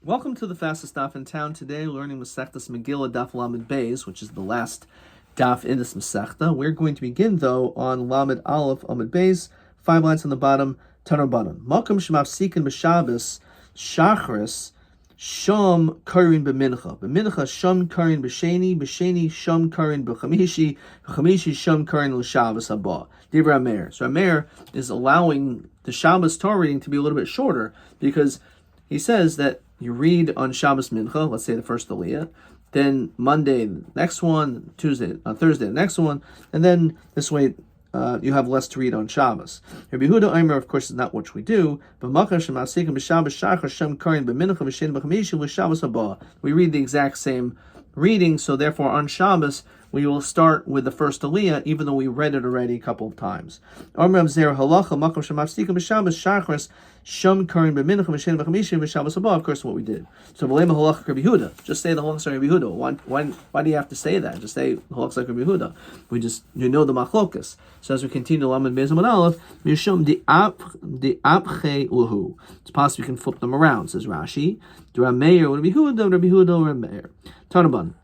Welcome to the fastest daf in town. Today, learning Masechtas Megillah Daf Lamed Beis, which is the last daf in this Masechta. We're going to begin, though, on Lamed Aleph Amud Beis, 5 lines on the bottom, Tanar Banan. Malkum Shemafsikin B'Shabbos Shachris Shom Karin B'Mincha. B'Mincha Shom Karin B'Sheni, B'Sheni Shom Karin B'Chamishi, B'Chamishi Shom Karin L'Shabbos Haba. Divra Amer. So Amer is allowing the Shabbos Torah reading to be a little bit shorter because he says that you read on Shabbos Mincha, let's say the first Aliyah, then Monday the next one, Thursday the next one, and then this way you have less to read on Shabbos. Rabbi Yehuda Omer, of course, is not what we do, but we read the exact same reading, so therefore on Shabbos we will start with the first Aliyah, even though we read it already a couple of times. Of course, what we did. So, Rabbi Yehuda. Just say the halachas like Rabbi Yehuda. Why do you have to say that? Just say the halachas like Rabbi Yehuda. You know the machlokas. So as we continue, Lamed Beis Amud Aleph, Mishum the apche uhu. It's possible you can flip them around. Says Rashi. Rabbi Yehuda, Rabbi Meir. Tanaban.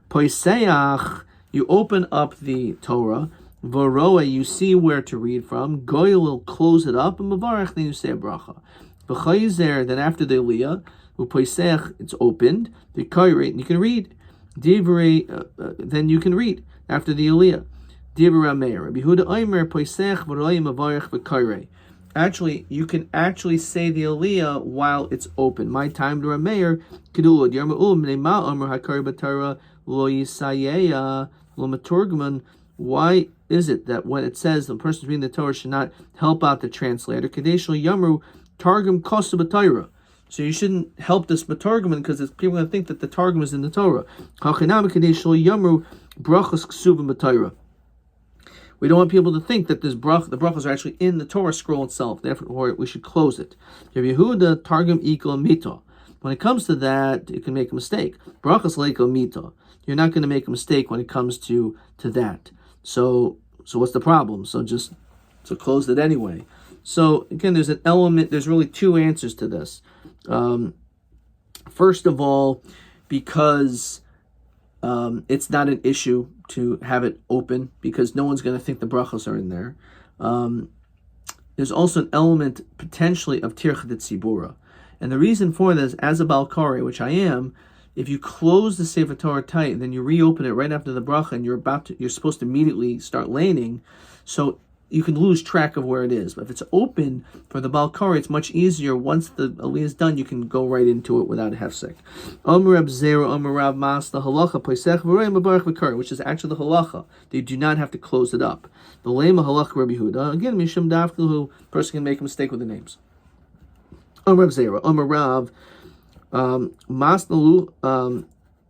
Poiseach. You open up the Torah. V'roa, you see where to read from. Goy will close it up, and Mavarach, then you say a bracha. V'chayzer, then after the Aliyah, u'poisech, it's opened. The Kairei, and you can read. Divrei, then you can read after the Aliyah. Divrei Meir, Rabbi Yehuda Omer, poisech v'roa Mavarach v'Kairei. Actually, you can actually say the Aliyah while it's open. My time to Rabbi Meir, kedulad yarma'ul mnei ma'amar hakari b'Torah lo yisayeya lo maturgman. Why is it that when it says the person reading the Torah should not help out the translator? Kadeshal Yamru Targum Kosta B'Torah. So you shouldn't help this B'Targum because people are going to think that the Targum is in the Torah. Hachanam Kadeshal Yamru Brachas Ksuvim B'Torah. We don't want people to think that the brachas are actually in the Torah scroll itself. Therefore, we should close it. Rabbi Yehuda Targum Equal Mita. When it comes to that, you can make a mistake. Brachas Leiko Mita. You're not going to make a mistake when it comes to that. So what's the problem? So close it anyway. So again, there's an element. There's really two answers to this. First of all, because it's not an issue to have it open because no one's going to think the brachos are in there. There's also an element potentially of tircha de tzibura, and the reason for this, as a balkari, which I am. If you close the Sefer Torah tight and then you reopen it right after the bracha and you're supposed to immediately start laning, so you can lose track of where it is. But if it's open for the Balkari, it's much easier. Once the Aliyah is done, you can go right into it without a hefsek. Which is actually the halacha. They do not have to close it up. The lema halacha Rabbi Yehuda. Again, Mishum Dafku, person can make a mistake with the names. Rab Zera, Rav. Masna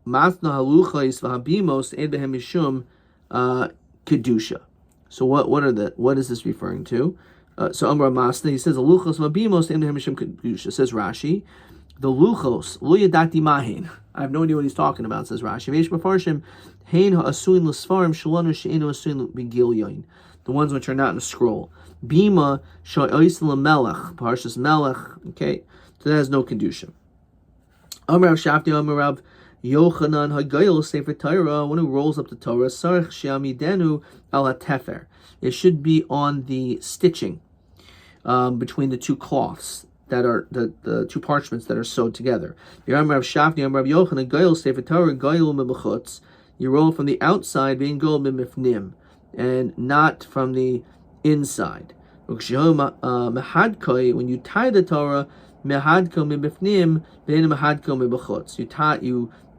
haluchais v'habimos ed behem mishum kedusha. So what is this referring to? So Amar Masna, he says haluchos v'habimos ed behem mishum kedusha. Says Rashi, the luchos lo yadati mahin. I have no idea what he's talking about. Says Rashi, veish mafarshim hein ha'asuin l'sfarim shalanu she'enu asuin b'gilyoin. The ones which are not in a scroll. Bima sha'ois l'melech parshas melech. Okay, so that has no kedusha. Amar Shafti Amar Yochanan Hagayel Sefer Torah. One who rolls up the Torah, Sarich Shiamidenu Al HaTefer. It should be on the stitching between the two cloths that are the two parchments that are sewed together. Amar Shafti Amar Yochanan Hagayel Sefer Torah Gayel Mebachutz. You roll from the outside, being goel mimifnim, and not from the inside. When you tie the Torah. You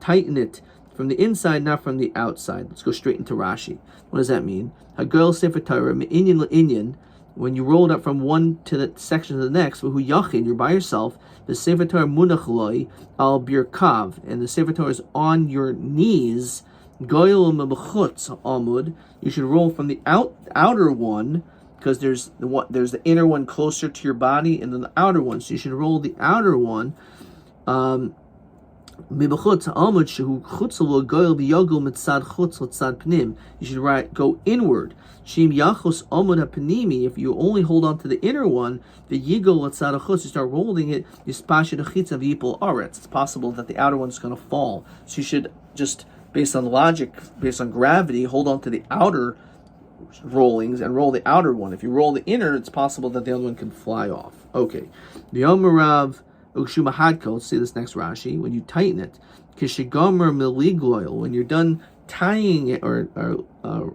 tighten it from the inside, not from the outside. Let's go straight into Rashi. What does that mean? When you roll it up from one to the section to the next, you're by yourself. The Sefer Torah munach al birkav, and the Sefer Torah is on your knees. You should roll from the outer one. Because there's the inner one closer to your body, and then the outer one. So you should roll the outer one מבחוץ העמוד שהוא חוץ לו גויל ביוגל מצד חוץ לצד פנים. You should write, go inward. שאם יחוס עמוד הפנימי, if you only hold on to the inner one, ויגל לצד החוץ, you start rolling it, יספשט החיצה ויפול ארץ. It's possible that the outer one is going to fall. So you should just, based on logic, based on gravity, hold on to the outer rollings and roll the outer one. If you roll the inner, it's possible that the other one can fly off. Okay. The Yomarav Ushumahadko, let's see this next Rashi. When you tighten it, Kishigomer Miligloil, when you're done tying it or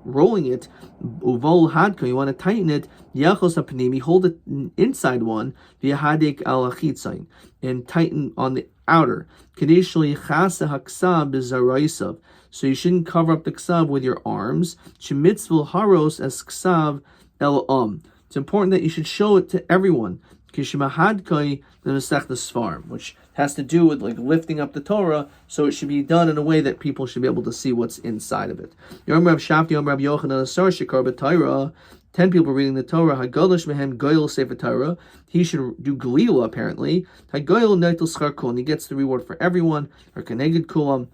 rolling it, Uvol Hadko, you want to tighten it, Yachos Apanimi, hold it inside one, Viahadik Alachitzain, and tighten on the outer. Kadeshli Chasa Haksab Bizaraisav. So you shouldn't cover up the ksav with your arms. Shemitzvul haros as ksav el It's important that you should show it to everyone. Kishimahadkai the Masech the Sfarm, which has to do with like lifting up the Torah, so it should be done in a way that people should be able to see what's inside of it. Yom Rav Shafti, Yom Rav Yochanan, Asar Shekar b'Torah. 10 people reading the Torah. Hagolish mehem goyel sefer Torah. He should do galila apparently. Hagoyel neitel schar kol. He gets the reward for everyone. Or keneged kulam.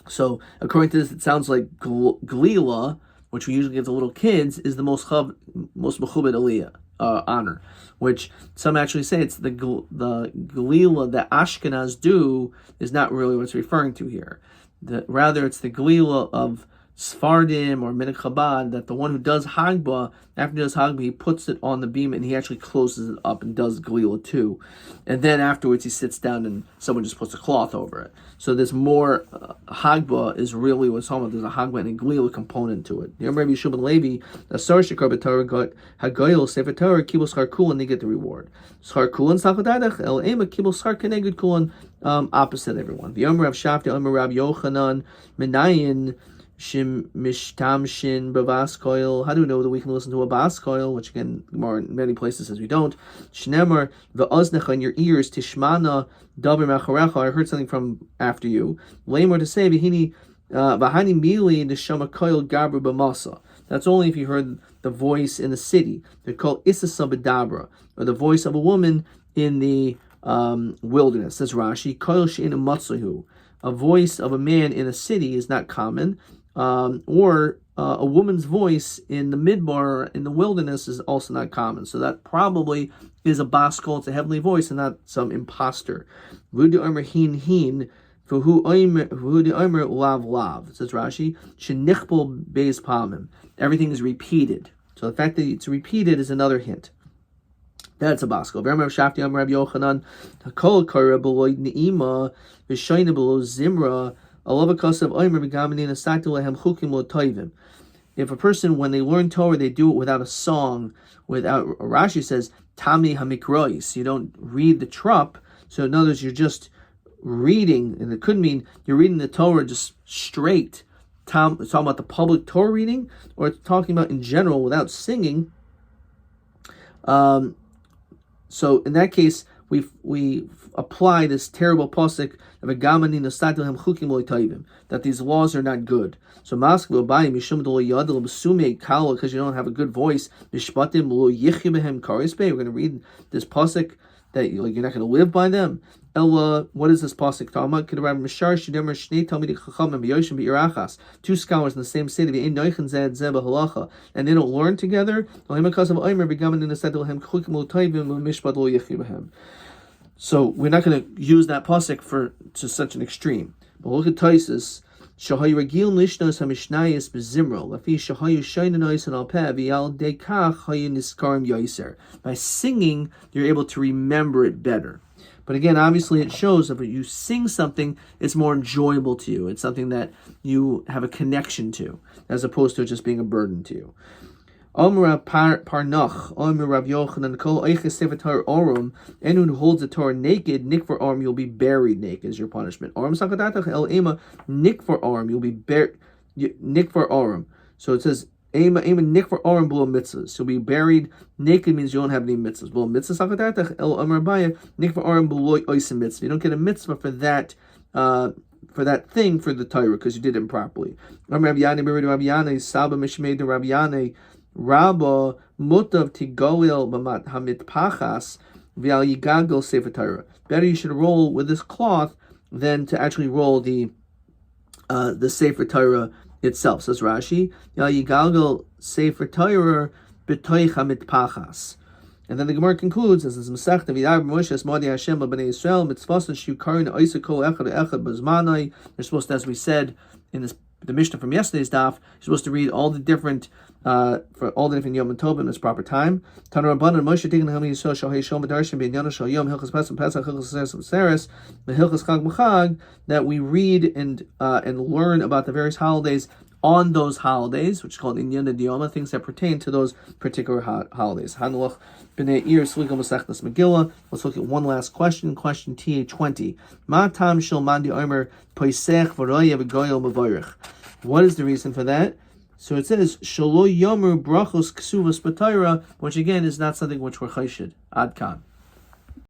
So, according to this, it sounds like Galila, which we usually give to little kids, is the most mechubed aliyah, honor. Which some actually say it's the Galila that Ashkenaz do is not really what it's referring to here. Rather, it's the Galila of Sfardim or Minhag Chabad, that the one who does Hagbah, after he does Hagbah, he puts it on the beam and he actually closes it up and does Galila too. And then afterwards he sits down and someone just puts a cloth over it. So there's more, Hagbah is really what's talking about. There's a Hagbah and a Galila component to it. The Rabbi Yeshua ben Levi, the Sar Shekar b'Torah, Hagoyel Sefer Torah, Kibul Schar Kulan, they get the reward. Schar Kulan Sachadadach, El Ema, Kibul Schar Keneged Kulan, opposite everyone. The Rav Shafti, Rav Yochanan, Menayin, Shim Mishtamshin Bavas Koil. How do we know that we can listen to a Bas Koil? Which again, more in many places says we don't. Shnemar V'oznecha, in your ears, Tishmana Daber Macharecha. I heard something from after you. Lamor to say V'hini Mili Neshama Koil Gabra B'masa. That's only if you heard the voice in the city. They're called Issasa B'dabra, or the voice of a woman in the wilderness. Says Rashi, Koil She'in Matzahu. A voice of a man in a city is not common. Or a woman's voice in the midbar, in the wilderness, is also not common. So that probably is a bas kol, it's a heavenly voice, and not some imposter. Vudu omer hin hin, vudu omer lav lav. Says Rashi, shenichbol beis pamim. Everything is repeated. So the fact that it's repeated is another hint. That's a bas kol. Rav Shafti, Rabbi Yochanan, hakol kara beloy neima, v'shayna below zimra. If a person, when they learn Torah, they do it without a song, without, Rashi says, Tami hamikrois, you don't read the trup, so in other words, you're just reading, and it could mean you're reading the Torah just straight. It's talking about the public Torah reading, or it's talking about in general without singing. So in that case, we apply this terrible pasuk of a gamani nastatilhem chukim loitayvim, that these laws are not good. So maskva bayim mishum dolo yadel b'sume kala, because you don't have a good voice. Mishpatim lo yichyu behem karisbe. We're going to read this pasuk that you're not going to live by them. Ella, what is this pasuk talking about? K'derab mishar shedemer shnei talmidei chachamim b'yoshim b'irachas. Two scholars in the same city, v'ein noichen zed zeh b'halacha, and they don't learn together. So we're not going to use that pasuk to such an extreme. But look at Taisus. Shahayu regil nishnos hamishnayis bezimro. Lafi shahayu shaynanois and alpeh v'yal dekach hayu niskarim yoiser. By singing, you're able to remember it better. But again, obviously, it shows that when you sing something, it's more enjoyable to you. It's something that you have a connection to, as opposed to it just being a burden to you. Omra Parnach, Omra Rav Yochanan, Kol Eiches Sefer Torah Orum, anyone who holds the Torah naked, Nick for Orum, you'll be buried naked, is your punishment. Orum Sakadatach El Ema, Nick for Orum, you'll be buried, Nick for Orum. So it says, Ema Nick for Orum below mitzvahs. So be buried naked means you don't have any mitzvahs. Below mitzvahs Sakadatach El Omra Baya, Nick for Orum below Oisim mitzvah. You don't get a mitzvah for that thing, for the Torah, because you did it improperly. Rabbi Yanai, Saba Mishmei de Rabbi Yanai, Rabba mutav tigoel b'mat hamit pachas v'al yigagel sefer Torah. Better you should roll with this cloth than to actually roll the Sefer Torah itself. Says Rashi, Yigalgal Sefer Torah b'toicha mitpachas. And then the Gemara concludes, as is Masechta V'yar Moshe Modi Hashem B'nei Yisrael Mitzvasan Shukarin Oisakol Echad Echad B'Zmanai. They're supposed to, as we said in the Mishnah from yesterday's daf, you're supposed to read all the different for all the different Yom and Tov in its proper time. Tana Rabban and Moshe Digan Hami Yisrael Shal Heishom B'Darshan B'Yana Shal Yom Hilchas Pesach Pesach Hilchas Seres Hilchas Chag B'Chag, that we read and learn about the various holidays on those holidays, which is called Inyan Diyoma, things that pertain to those particular holidays. Hanuach B'nei Ir Sliga Masechtas Megillah. Let's look at one last question. Question TA20. Ma tam shel mandi omer poisech v'roya v'goyel mevorich. What is the reason for that? So it says Shalo Yomer Brachos Ksuvas B'Torah, which again is not something which we're chayshid. Ad kan.